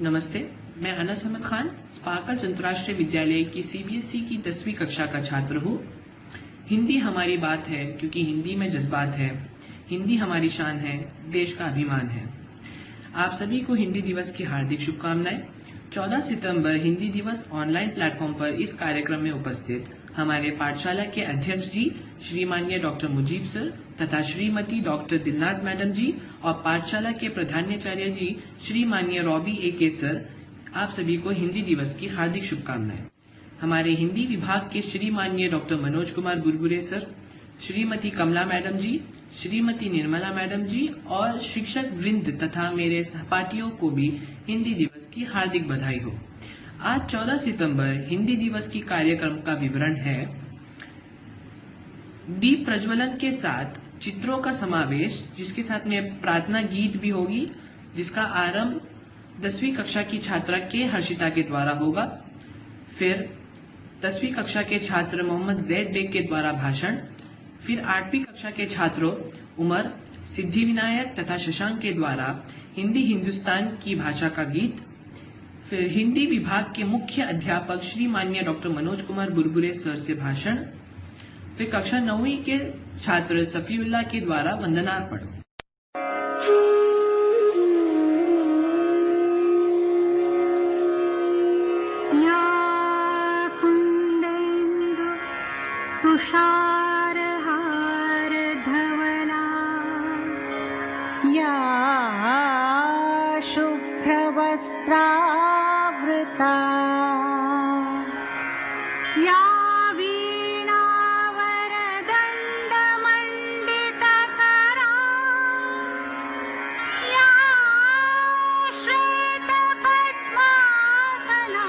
नमस्ते, मैं अनस अहमद खान स्पार्कल अंतर्राष्ट्रीय विद्यालय की सीबीएसई की 10वीं कक्षा का छात्र हूँ। हिंदी हमारी बात है क्योंकि हिंदी में जज्बात है। हिंदी हमारी शान है, देश का अभिमान है। आप सभी को हिंदी दिवस की हार्दिक शुभकामनाएं। 14 सितंबर हिंदी दिवस ऑनलाइन प्लेटफॉर्म पर इस कार्यक्रम में उपस्थित हमारे पाठशाला के अध्यक्ष जी श्रीमान्य डॉक्टर मुजीब सर तथा श्रीमती डॉक्टर दिलनाज मैडम जी और पाठशाला के प्रधानाचार्य जी श्रीमान्य रॉबी ए सर, आप सभी को हिंदी दिवस की हार्दिक शुभकामनाएं। हमारे हिंदी विभाग के श्रीमान्य डॉक्टर मनोज कुमार बुरबुरे सर, श्रीमती कमला मैडम जी, श्रीमती निर्मला मैडम जी और शिक्षक वृंद तथा मेरे सहपाठियों को भी हिंदी दिवस की हार्दिक बधाई हो। आज 14 सितंबर हिंदी दिवस की कार्यक्रम का विवरण है। दीप प्रज्वलन के साथ चित्रों का समावेश, जिसके साथ में प्रार्थना गीत भी होगी, जिसका आरंभ 10वीं कक्षा की छात्रा के हर्षिता के द्वारा होगा। फिर 10वीं कक्षा के छात्र मोहम्मद जैद बेग के द्वारा भाषण। फिर 8वीं कक्षा के छात्रों उमर, सिद्धि विनायक तथा शशांक के द्वारा हिंदी हिंदुस्तान की भाषा का गीत। फिर हिंदी विभाग के मुख्य अध्यापक श्रीमान्य डॉक्टर मनोज कुमार बुरबुरे सर से भाषण। फिर कक्षा 9वीं के छात्र सफीउल्लाह के द्वारा वंदनार्पण। शुभ्रवस्त्रावृता या वीणावरदण्डमण्डितकरा या श्वेतपद्मासना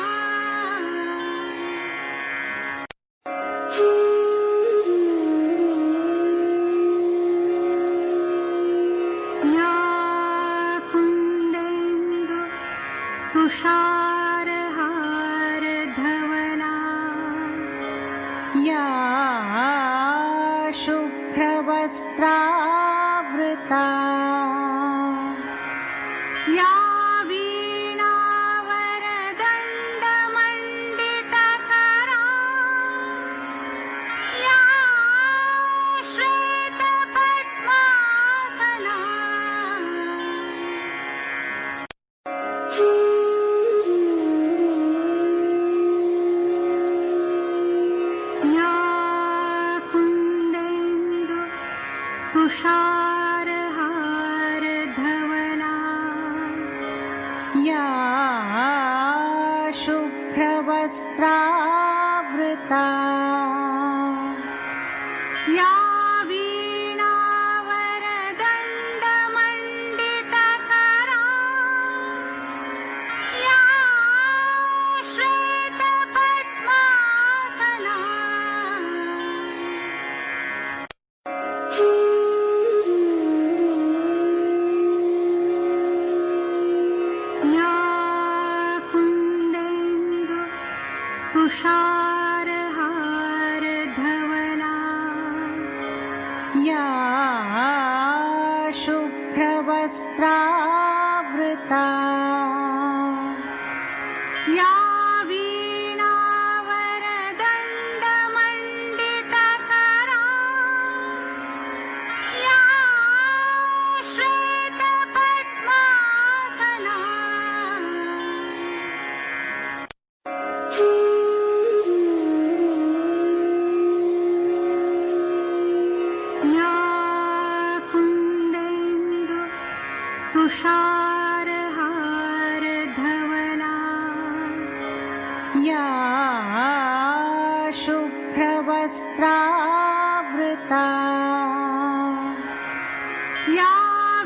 तुषारहार धवला या शुभ्रवस्त्रावृता या वीणावरदण्डमण्डितकरा या श्वेतपद्मासना तुषारहार धवला या शुभ्रवस्त्रावृता या वीणावरदण्डमण्डितकरा या श्वेतपद्मासना तुषारहार धवला या शुभ्रवस्त्रावृता या वीणावरदण्डमण्डितकरा या श्वेतपद्मासना तुषारहार धवला या शुभ्रवस्त्रावृता या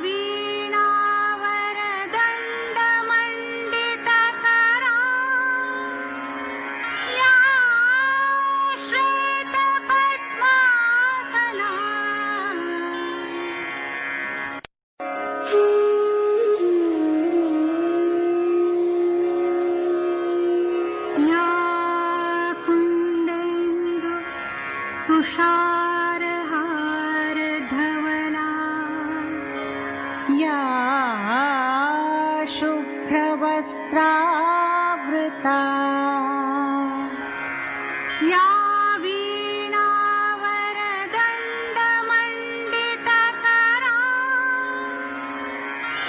वीणावरदण्डमण्डितकरा या श्वेतपद्मासना शुभ्रवस्त्रावृता या वीणा वरदण्डमण्डितकरा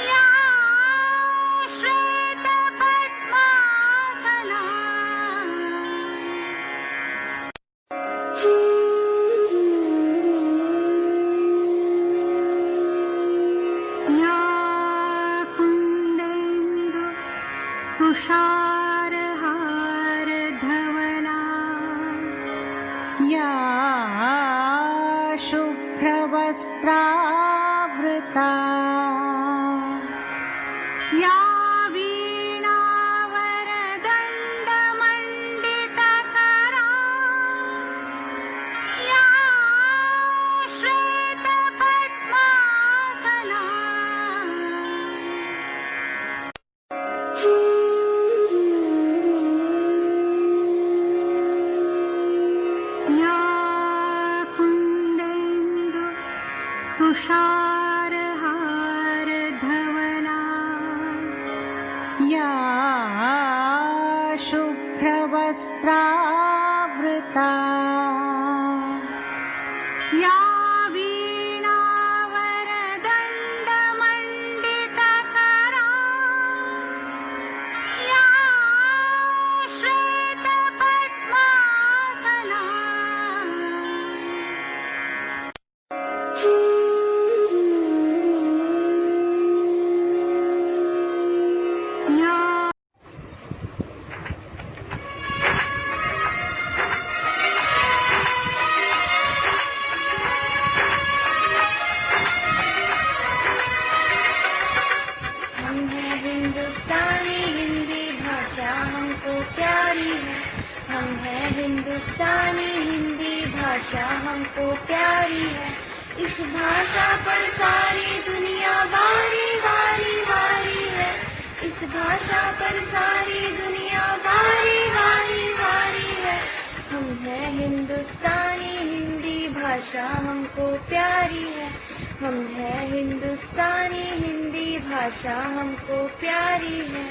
या श्वेतपद्मासना या कुन्देन्दु तुषारहारधवला या शुभ्रवस्त्रावृता या वीणा वरदण्डमण्डितकरा या श्वेतपद्मासना या कुन्देन्दु तुषारहारधवला या शुभ्रवस्त्रावृता या वीणा वरदण्डमण्डितकरा या श्वेतपद्मासना या हम हैं हिंदुस्तानी, हिंदी भाषा हमको प्यारी है। हम हैं हिंदुस्तानी, हिंदी भाषा हमको प्यारी है। इस भाषा पर सारी दुनिया वारी वारी वारी है। इस भाषा पर सारी दुनिया वारी वारी वारी है। हम हैं हिंदुस्तानी, हिंदी भाषा हमको प्यारी है। हम हैं हिंदुस्तानी, हिंदी भाषा हमको प्यारी है।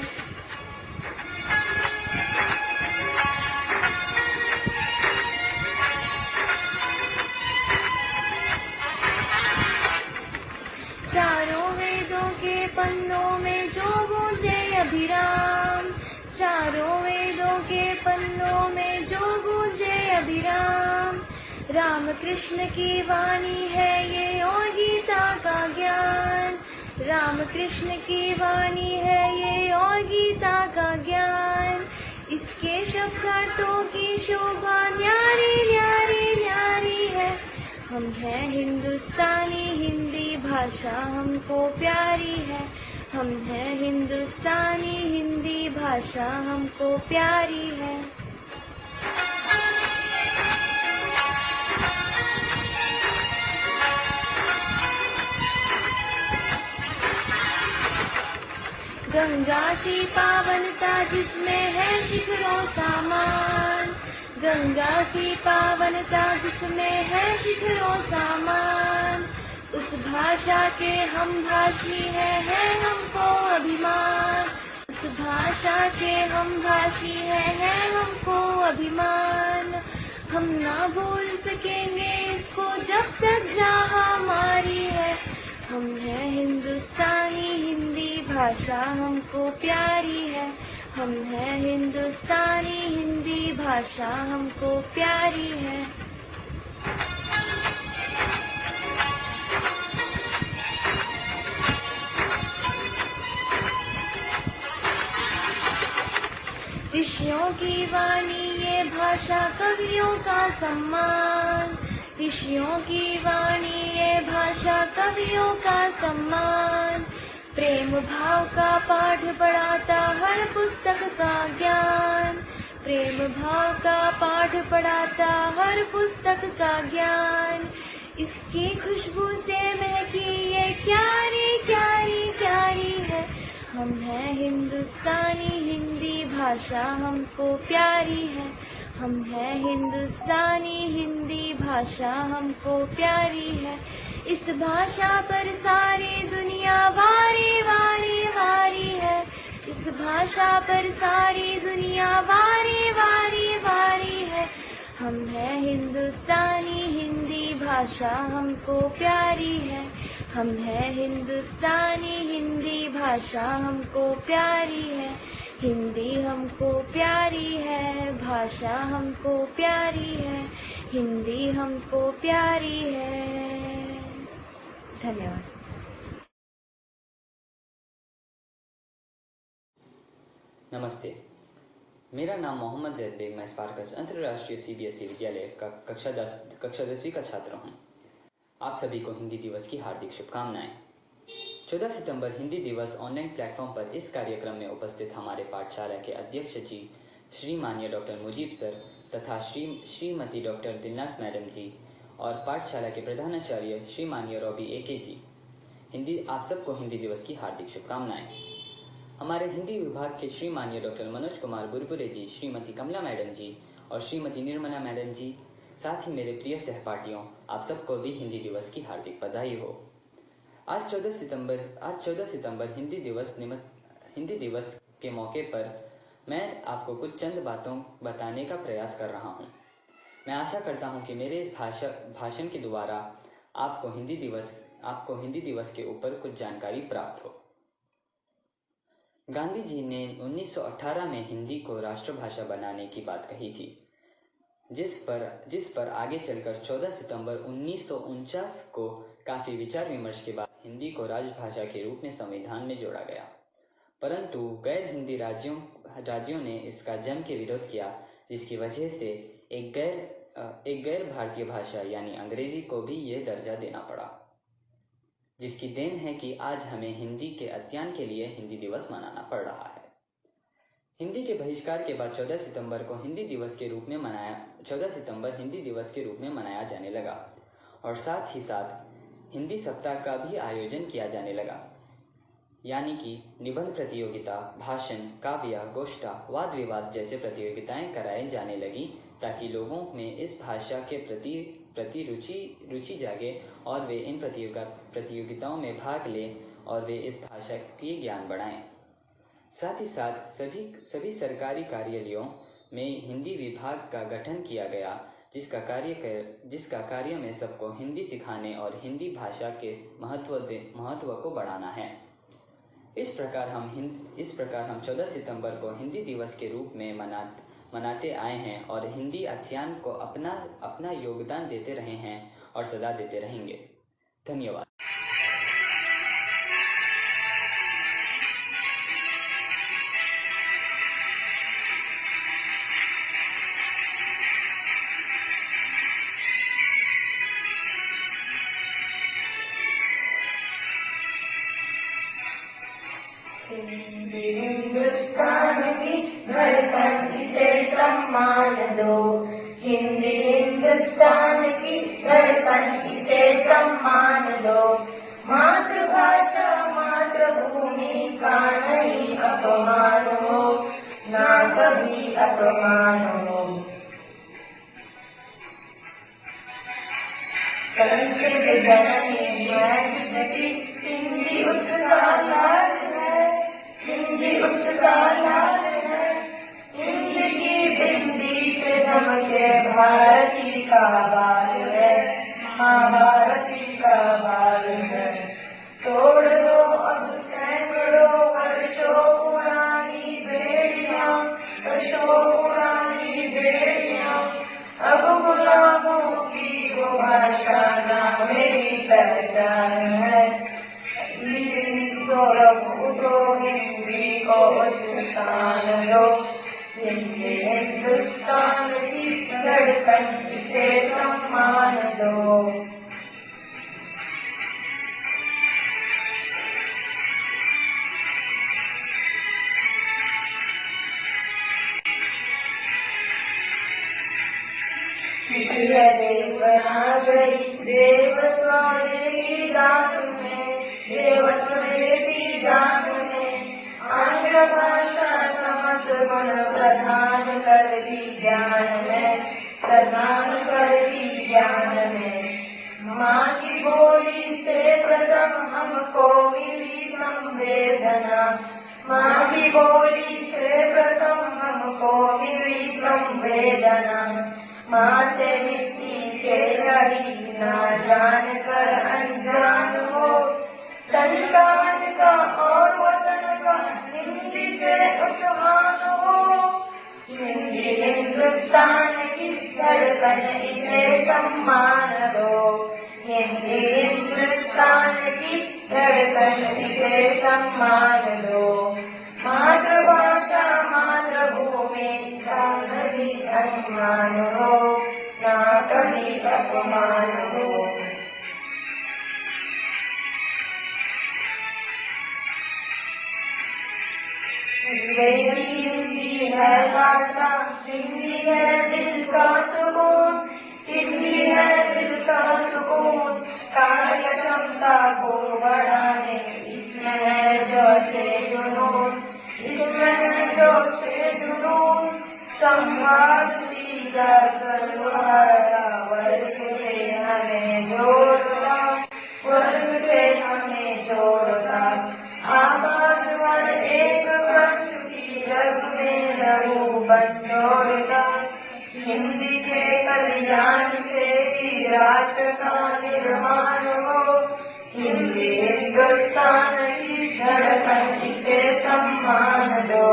चारों वेदों के पन्नों में जो गूंजे अभिराम, चारों वेदों के पन्नों में जो गूंजे अभिराम। राम कृष्ण की वाणी है ये और गीता का ज्ञान। राम कृष्ण की वाणी है ये और गीता का ज्ञान। इसके शब्दार्थों की शोभा न्यारी न्यारी न्यारी है। हम हैं हिंदुस्तानी, हिंदी भाषा हमको प्यारी है। हम हैं हिंदुस्तानी, हिंदी भाषा हमको प्यारी है। गंगा सी पावनता जिसमें है शिखरों सामान। गंगा सी पावनता जिसमें है शिखरों सामान। उस भाषा के हम भाषी है हमको अभिमान। उस भाषा के हम भाषी है हमको अभिमान। हम ना भूल सकेंगे इसको जब तक जहाँ हमारी है। हम हैं हिंदुस्तानी, हिंदी भाषा हमको प्यारी है। हम हैं हिंदुस्तानी, हिंदी भाषा हमको प्यारी है। ऋषियों की वाणी ये भाषा कवियों का सम्मान। ऋषियों की वाणी ये भाषा कवियों का सम्मान। प्रेम भाव का पाठ पढ़ाता हर पुस्तक का ज्ञान। प्रेम भाव का पाठ पढ़ाता हर पुस्तक का ज्ञान। इसकी खुशबू से महकी ये क्यारी क्यारी क्यारी है। हम हैं हिंदुस्तानी, हिंदी भाषा हमको प्यारी है। हम हैं हिंदुस्तानी, हिंदी भाषा हमको प्यारी है। इस भाषा पर सारी दुनिया वारी वारी वारी है। इस इस भाषा पर सारी दुनिया वारी वारी वारी है। हम हैं हिंदुस्तानी, हिंदी भाषा हमको प्यारी है। हम हैं हिंदुस्तानी, हिंदी भाषा हमको प्यारी है। हिंदी हमको प्यारी है, भाषा हमको प्यारी है, हिंदी हमको प्यारी है। धन्यवाद। नमस्ते, मेरा नाम मोहम्मद जैद बेग, मैं स्पार्कल्स अंतर्राष्ट्रीय सीबीएसई विद्यालय का कक्षा 10वीं का छात्र हूँ। आप सभी को हिंदी दिवस की हार्दिक शुभकामनाएं। 14 सितंबर हिंदी दिवस ऑनलाइन प्लेटफॉर्म पर इस कार्यक्रम में उपस्थित हमारे पाठशाला के अध्यक्ष जी श्री माननीय डॉक्टर मुजीब सर तथा श्रीमती डॉक्टर दिलनाज मैडम जी और पाठशाला के प्रधानाचार्य श्री माननीय रॉबी एके जी, आप सबको हिंदी दिवस की हार्दिक शुभकामनाएं। हमारे हिंदी विभाग के श्री माननीय डॉक्टर मनोज कुमार बुरबुरे जी, श्रीमती कमला मैडम जी और श्रीमती निर्मला मैडम जी, साथ ही मेरे प्रिय सहपाठियों, आप सबको भी हिंदी दिवस की हार्दिक बधाई हो। आज 14 सितंबर हिंदी दिवस के मौके पर मैं आपको कुछ चंद बातों बताने का प्रयास कर रहा हूं। मैं आशा करता हूं कि मेरे इस भाषण के द्वारा आपको हिंदी दिवस के ऊपर कुछ जानकारी प्राप्त हो। गांधी जी ने 1918 में हिंदी को राष्ट्रभाषा बनाने की बात कही थी, जिस पर आगे चलकर 14 सितंबर 1949 को काफी विचार विमर्श के बाद हिंदी को राजभाषा के रूप में संविधान में जोड़ा गया। परंतु गैर हिंदी राज्यों ने इसका जम के विरोध किया, जिसकी वजह से एक गैर भारतीय भाषा यानी अंग्रेजी को भी ये दर्जा देना पड़ा, जिसकी देन है कि आज हमें हिंदी के अध्ययन के लिए हिंदी दिवस मनाना पड़ रहा है। हिंदी के बहिष्कार के बाद 14 सितंबर हिंदी दिवस के रूप में मनाया जाने लगा और साथ ही साथ हिंदी सप्ताह का भी आयोजन किया जाने लगा, यानी कि निबंध प्रतियोगिता, भाषण, काव्य, गोष्ठा, वाद विवाद जैसे प्रतियोगिताएं कराई जाने लगी, ताकि लोगों में इस भाषा के प्रति रुचि जागे और वे इन प्रतियोगिताओं में भाग लें और वे इस भाषा की ज्ञान बढ़ाएं। साथ ही साथ सभी सरकारी कार्यालयों में हिंदी विभाग का गठन किया गया, जिसका कार्य में सबको हिंदी सिखाने और हिंदी भाषा के महत्व को बढ़ाना है। इस प्रकार हम 14 सितंबर को हिंदी दिवस के रूप में मनाते आए हैं और हिंदी अध्ययन को अपना योगदान देते रहे हैं और सदा देते रहेंगे। धन्यवाद। हिंदुस्तान की धड़कन, इसे सम्मान दो। हिंदी हिंदुस्तान की धड़कन, इसे सम्मान दो। मातृभाषा मातृभूमि का नहीं अपमान हो, ना कभी अपमान हो। संस्कृत जननी है जिसकी, हिंदी उसका लाड है, हिंदी उसका लाड है। हिंदी की बिंदी से धमके भारती का बाल है, माँ भारती का बाल है। तोड़ दो अब सैकड़ों वर्षों पुरानी बेड़ियां, अब गुलामों की वो भाषा ना मेरी पहचान है। गौरव उठो, हिंदी को उच्च स्थान दो। हिंदी हिंदुस्तान की धड़कन, इसे सम्मान दो। देवनागरी देवत्व की दान में, आंग्ल भाषा तमस गुण प्रधान कर दी ज्ञान में। माँ की बोली से प्रथम हमको मिली संवेदना, माँ की बोली से प्रथम हमको मिली संवेदना, माँ से मिट्टी से रही ना जान कर अनजान हो, तन का और वतन का हिंदी से उत्थान हो। हिंदी हिंदुस्तान की धड़कन इसे सम्मान दो, हिंदी हिंदुस्तान की धड़कन इसे सम्मान दो। मातृभाषा मातृभूमि का कभी अभिमान हो, ना कभी अपमान हो। मेरी हिंदी है भाषा, हिंदी है दिल का सुकून, हिंदी है दिल का सुकून। कार्य क्षमता को बढ़ाने इसमें है जो से जुनून, इसमें है जो से जुनून। संवाद सीधा सर्वहारा वर्ग से हमें जोड़ता, वर्ग से हमें जोड़ता। आबाद हर एक पंथ की रग में लहू बंजोड़ता, हिंदी के कल्याण से भी राष्ट्र का निर्माण हो। हिंदी हिंदुस्तान की धड़कन इसे सम्मान दो।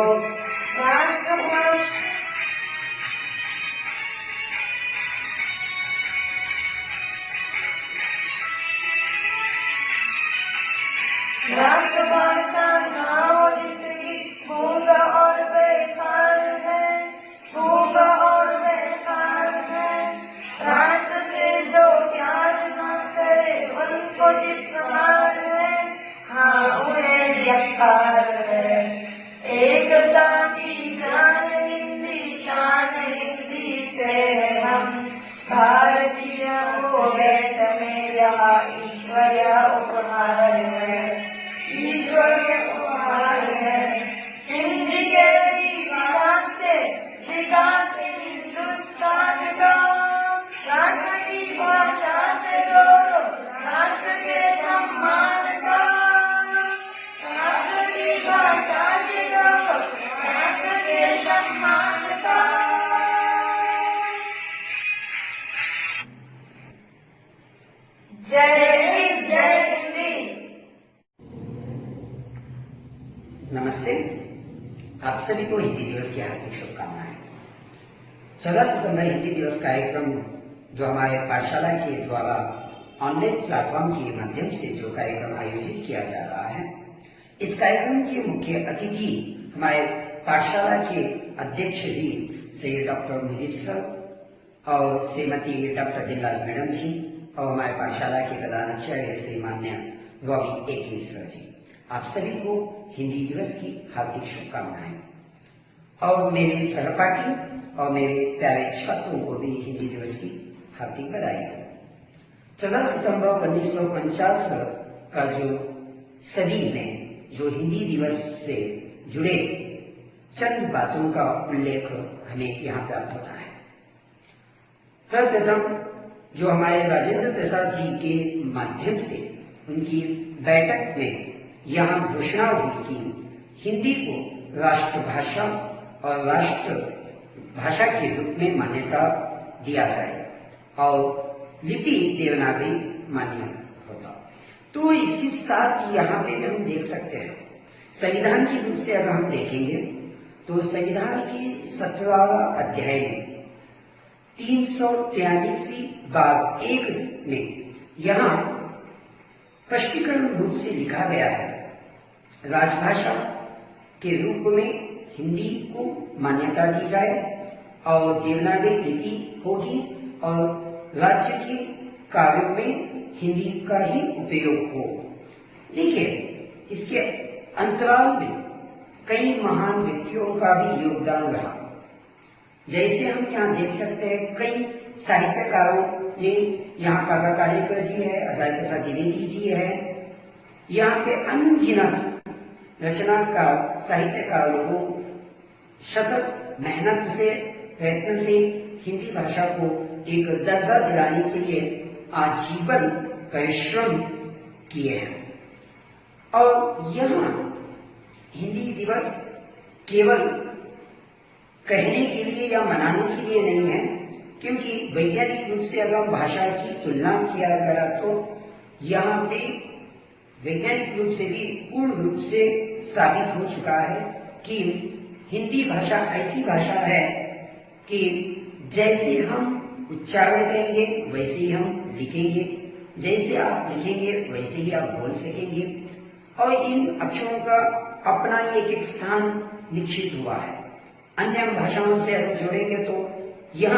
राष्ट्रभाषा ना हो जिसकी गूंगा और बेकार है, गूंगा और बेकार है। राष्ट्र से जो प्यार ना करे उनको धिक्कार है, हाँ उन्हें धिक्कार है। एकता की जान हिंदी, शान हिंदी से है हम भारतीय को भेंट में यह ईश्वरीय उपहार है, ईश्वरीय उपहार है। हिंदी के विकास से हिंदुस्तान का, राष्ट्र की भाषा से जोड़ो राष्ट्र के सम्मान का, राष्ट्र की भाषा से जोड़ो राष्ट्र के सम्मान का। जय हिंद, जय हिंदी। नमस्ते, आप सभी को हिंदी दिवस की हार्दिक शुभकामनाएं। 14 सितंबर हिंदी दिवस कार्यक्रम जो हमारे पाठशाला के द्वारा ऑनलाइन प्लेटफॉर्म के माध्यम से जो कार्यक्रम आयोजित किया जा रहा है, इस कार्यक्रम के मुख्य अतिथि हमारे पाठशाला के अध्यक्ष जी श्री डॉक्टर मुजीब सर और श्रीमती डॉक्टर दिलराज मैडम जी और हमारे पाठशाला के प्रधानाचार्य श्री मान्य रवि एके सर जी। आप सभी को हिंदी दिवस की हार्दिक शुभकामनाएं और मेरे सहपाठी और मेरे प्यारे छात्रों को भी हिंदी दिवस की हार्दिक बधाई हो। 14 सितंबर 1949 का जो सदी में जो हिंदी दिवस से जुड़े चंद बातों का उल्लेख हमें यहाँ प्राप्त होता है। सर्वप्रथम जो हमारे राजेंद्र प्रसाद जी के माध्यम से उनकी बैठक में यहाँ घोषणा हुई कि हिंदी को राष्ट्रभाषा और राष्ट्र भाषा के रूप में मान्यता दिया जाए और लिपि देवनागरी मान्य होता। तो इसके साथ यहाँ पे हम देख सकते हैं संविधान के रूप से अगर हम देखेंगे तो संविधान के 17वां अध्याय में 343वीं बात 1 में यहाँ स्पष्टीकरण रूप से लिखा गया है, राजभाषा के रूप में हिंदी को मान्यता दी जाए और देवनागरी लिपि होगी और राज्य के कार्यों में हिंदी का ही उपयोग हो। लेकिन इसके अंतराल में कई महान व्यक्तियों का भी योगदान रहा। जैसे हम यहाँ देख सकते हैं कई साहित्यकारों ने, यहाँ काका कालेकर जी है, आचार्य प्रसाद द्विवेदी जी है, यहाँ पे अनगिनत रचनाकार साहित्यकारों को सतत मेहनत से प्रयत्न से हिंदी भाषा को एक दर्जा दिलाने के लिए आजीवन परिश्रम किए हैं। और यहाँ हिंदी दिवस केवल कहने के लिए या मनाने के लिए नहीं है, क्योंकि वैज्ञानिक रूप से अगर भाषा की तुलना किया गया तो यहाँ पे वैज्ञानिक रूप से भी पूर्ण रूप से साबित हो चुका है कि हिंदी भाषा ऐसी भाषा है कि जैसे हम उच्चारण करेंगे वैसे ही हम लिखेंगे, जैसे आप लिखेंगे वैसे ही आप बोल सकेंगे, और इन अक्षरों का अपना एक स्थान निश्चित हुआ है। अन्य भाषाओं से अगर जोड़ेंगे तो यह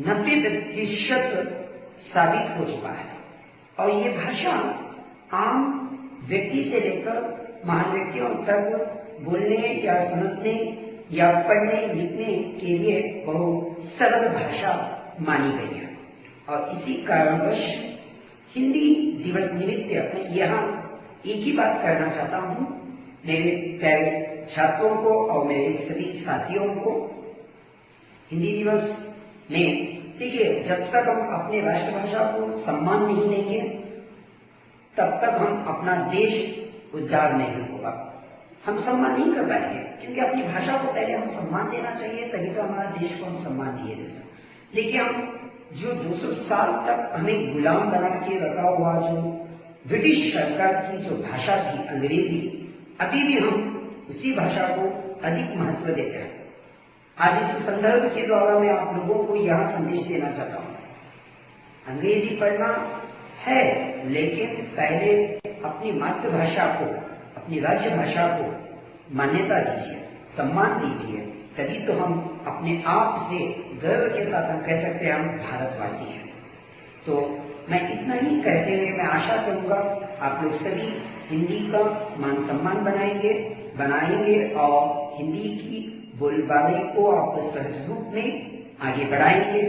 90% साबित हो चुका है, और ये भाषा आम व्यक्ति से लेकर महान व्यक्तियों तक बोलने या समझने या पढ़ने लिखने के लिए बहुत सरल भाषा मानी गई है। और इसी कारणवश हिंदी दिवस निमित्त मैं यहाँ एक ही बात करना चाहता हूँ मेरे प्यारे छात्रों को और मेरे सभी साथियों को। हिंदी दिवस में देखिए, जब तक हम अपने राष्ट्रभाषा को सम्मान नहीं देंगे तब तक हम अपना देश उद्धार नहीं होगा। हम सम्मान नहीं कर पाएंगे, क्योंकि अपनी भाषा को पहले हम सम्मान देना चाहिए, तभी तो हमारा देश को हम सम्मान दिए दे सकते। लेकिन हम जो 200 साल तक हमें गुलाम बना के रखा हुआ जो ब्रिटिश सरकार की जो भाषा थी अंग्रेजी, अभी भी हम उसी भाषा को अधिक महत्व देते हैं। आज इस संदर्भ के द्वारा मैं आप लोगों को यह संदेश देना चाहता हूँ, अंग्रेजी पढ़ना है लेकिन पहले अपनी मातृभाषा को, अपनी राज्य भाषा को मान्यता दीजिए, सम्मान दीजिए, तभी तो हम अपने आप से गर्व के साथ हम कह सकते हैं हम भारतवासी हैं। तो मैं इतना ही कहते हुए मैं आशा करूंगा आप लोग सभी हिंदी का मान सम्मान बनाएंगे और हिंदी की बोलबाले को आप सहज रूप में आगे बढ़ाएंगे।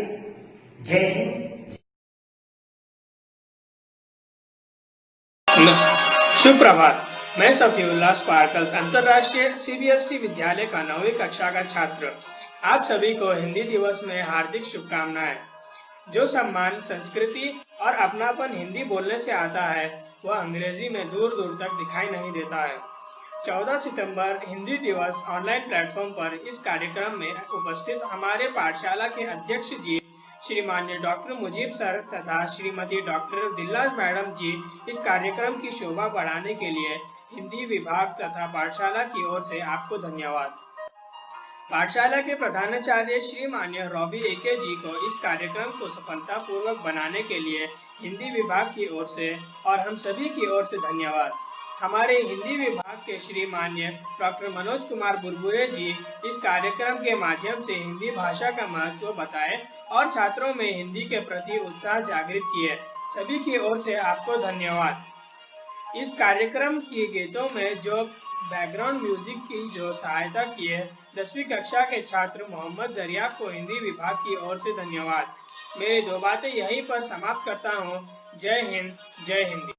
जय हिंद। सुप्रभात। मैं सफीउल्लाह स्पार्कल्स अंतर्राष्ट्रीय सीबीएसई विद्यालय का 9वीं कक्षा का छात्र आप सभी को हिंदी दिवस में हार्दिक शुभकामनाएं। जो सम्मान, संस्कृति और अपनापन हिंदी बोलने से आता है वह अंग्रेजी में दूर दूर तक दिखाई नहीं देता है। 14 सितंबर हिंदी दिवस ऑनलाइन प्लेटफॉर्म पर इस कार्यक्रम में उपस्थित हमारे पाठशाला के अध्यक्ष जी श्रीमान्य डॉक्टर मुजीब सर तथा श्रीमती डॉक्टर दिल्लाज मैडम जी इस कार्यक्रम की शोभा बढ़ाने के लिए हिंदी विभाग तथा पाठशाला की ओर से आपको धन्यवाद। पाठशाला के प्रधानाचार्य श्रीमान्य रॉबी एके जी को इस कार्यक्रम को सफलतापूर्वक बनाने के लिए हिंदी विभाग की ओर से और हम सभी की ओर से धन्यवाद। हमारे हिंदी विभाग के श्रीमान्य डॉक्टर मनोज कुमार बुरबुरे जी इस कार्यक्रम के माध्यम से हिंदी भाषा का महत्व बताए और छात्रों में हिंदी के प्रति उत्साह जागृत किए। सभी की ओर से आपको धन्यवाद। इस कार्यक्रम के गीतों में जो बैकग्राउंड म्यूजिक की जो सहायता की है 10वीं कक्षा के छात्र मोहम्मद जरिया को हिंदी विभाग की ओर से धन्यवाद। मेरी 2 बातें यहीं पर समाप्त करता हूँ। जय हिंद, जय हिंदी।